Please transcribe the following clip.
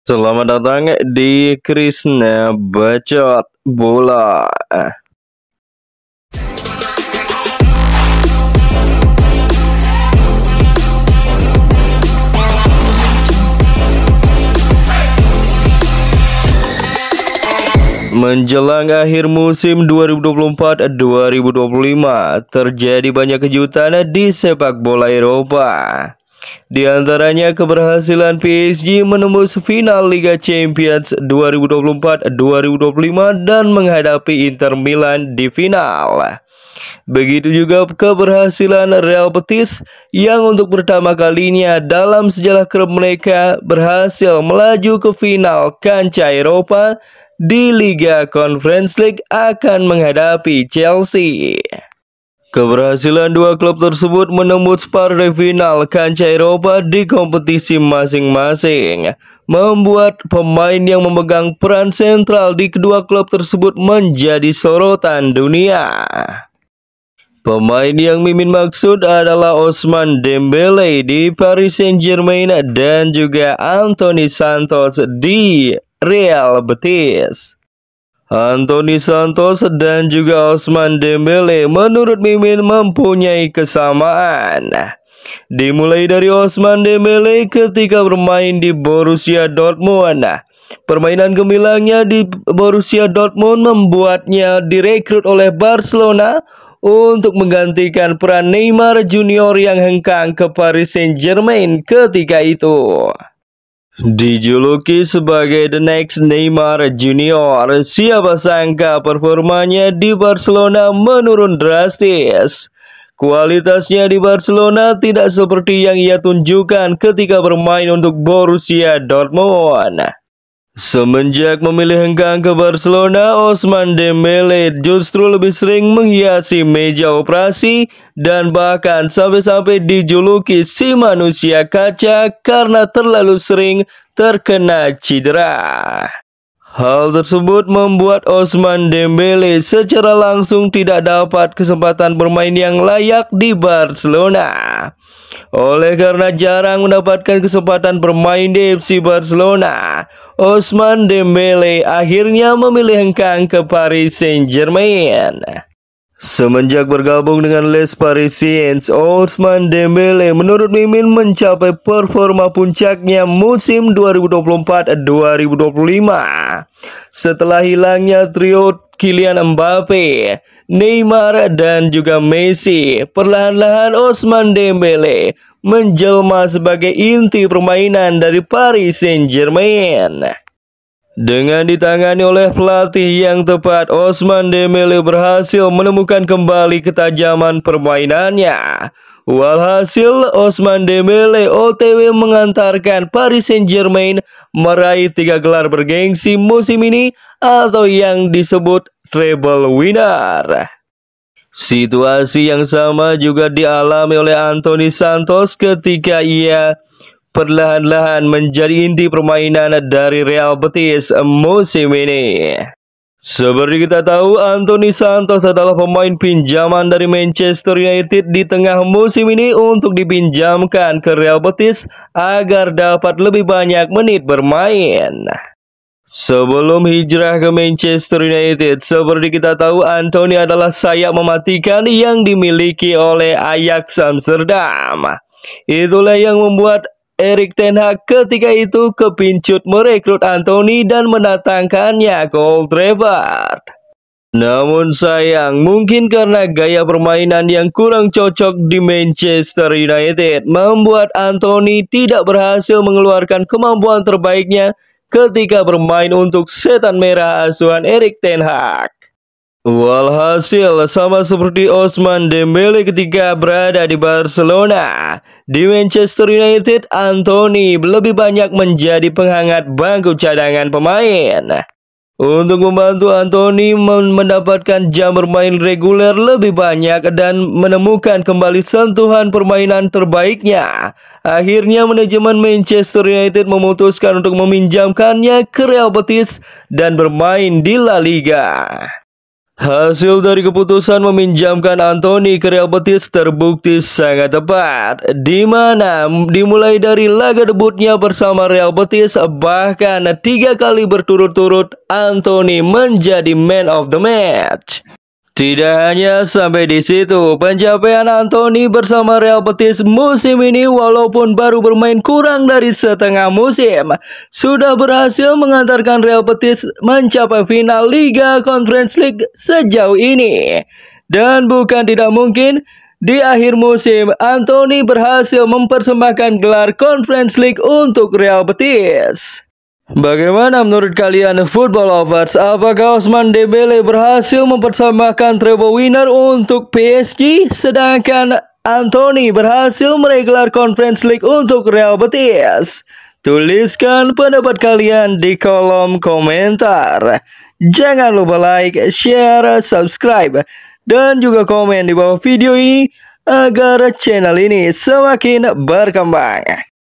Selamat datang di Krisna Bacot Bola. Menjelang akhir musim 2024-2025, terjadi banyak kejutan di sepak bola Eropa. Di antaranya keberhasilan PSG menembus final Liga Champions 2024-2025 dan menghadapi Inter Milan di final. Begitu juga keberhasilan Real Betis yang untuk pertama kalinya dalam sejarah klub mereka berhasil melaju ke final kancah Eropa di Liga Conference League akan menghadapi Chelsea. Keberhasilan dua klub tersebut menembus partai final kancah Eropa di kompetisi masing-masing membuat pemain yang memegang peran sentral di kedua klub tersebut menjadi sorotan dunia. Pemain yang Mimin maksud adalah Ousmane Dembélé di Paris Saint-Germain dan juga Anthony Santos di Real Betis. Anthony Santos dan juga Ousmane Dembélé menurut Mimin mempunyai kesamaan. Dimulai dari Ousmane Dembélé ketika bermain di Borussia Dortmund. Permainan gemilangnya di Borussia Dortmund membuatnya direkrut oleh Barcelona untuk menggantikan peran Neymar Junior yang hengkang ke Paris Saint-Germain ketika itu. Dijuluki sebagai the next Neymar Junior, siapa sangka performanya di Barcelona menurun drastis. Kualitasnya di Barcelona tidak seperti yang ia tunjukkan ketika bermain untuk Borussia Dortmund. Semenjak memilih hengkang ke Barcelona, Ousmane Dembélé justru lebih sering menghiasi meja operasi dan bahkan sampai-sampai dijuluki si manusia kaca karena terlalu sering terkena cedera. Hal tersebut membuat Ousmane Dembélé secara langsung tidak dapat kesempatan bermain yang layak di Barcelona. Oleh karena jarang mendapatkan kesempatan bermain di FC Barcelona, Ousmane Dembélé akhirnya memilih hengkang ke Paris Saint-Germain. Semenjak bergabung dengan Les Parisiens, Ousmane Dembélé menurut Mimin mencapai performa puncaknya musim 2024-2025. Setelah hilangnya trio Kylian Mbappe, Neymar dan juga Messi, perlahan-lahan Ousmane Dembélé menjelma sebagai inti permainan dari Paris Saint-Germain. Dengan ditangani oleh pelatih yang tepat, Ousmane Dembélé berhasil menemukan kembali ketajaman permainannya. Walhasil, Ousmane Dembélé OTW mengantarkan Paris Saint-Germain meraih 3 gelar bergengsi musim ini atau yang disebut treble winner. Situasi yang sama juga dialami oleh Anthony Santos ketika ia perlahan-lahan menjadi inti permainan dari Real Betis musim ini. Seperti kita tahu, Anthony Santos adalah pemain pinjaman dari Manchester United di tengah musim ini untuk dipinjamkan ke Real Betis agar dapat lebih banyak menit bermain. Sebelum hijrah ke Manchester United, seperti kita tahu, Anthony adalah sayap mematikan yang dimiliki oleh Ajax Amsterdam. Itulah yang membuat Erik ten Hag ketika itu kepincut merekrut Anthony dan mendatangkannya ke Old Trafford. Namun sayang, mungkin karena gaya permainan yang kurang cocok di Manchester United membuat Anthony tidak berhasil mengeluarkan kemampuan terbaiknya ketika bermain untuk setan merah asuhan Erik ten Hag. Walhasil, sama seperti Ousmane Dembélé ketika berada di Barcelona, di Manchester United, Anthony lebih banyak menjadi penghangat bangku cadangan pemain. Untuk membantu Anthony mendapatkan jam bermain reguler lebih banyak dan menemukan kembali sentuhan permainan terbaiknya, akhirnya manajemen Manchester United memutuskan untuk meminjamkannya ke Real Betis dan bermain di La Liga. Hasil dari keputusan meminjamkan Anthony ke Real Betis terbukti sangat tepat, di mana dimulai dari laga debutnya bersama Real Betis, bahkan 3 kali berturut-turut Anthony menjadi man of the match. Tidak hanya sampai di situ, pencapaian Anthony bersama Real Betis musim ini walaupun baru bermain kurang dari setengah musim, sudah berhasil mengantarkan Real Betis mencapai final Liga Conference League sejauh ini. Dan bukan tidak mungkin, di akhir musim, Anthony berhasil mempersembahkan gelar Conference League untuk Real Betis. Bagaimana menurut kalian football lovers? Apakah Ousmane Dembele berhasil mempersembahkan treble winner untuk PSG, sedangkan Anthony berhasil meraih gelar Conference League untuk Real Betis? Tuliskan pendapat kalian di kolom komentar. Jangan lupa like, share, subscribe, dan juga komen di bawah video ini agar channel ini semakin berkembang.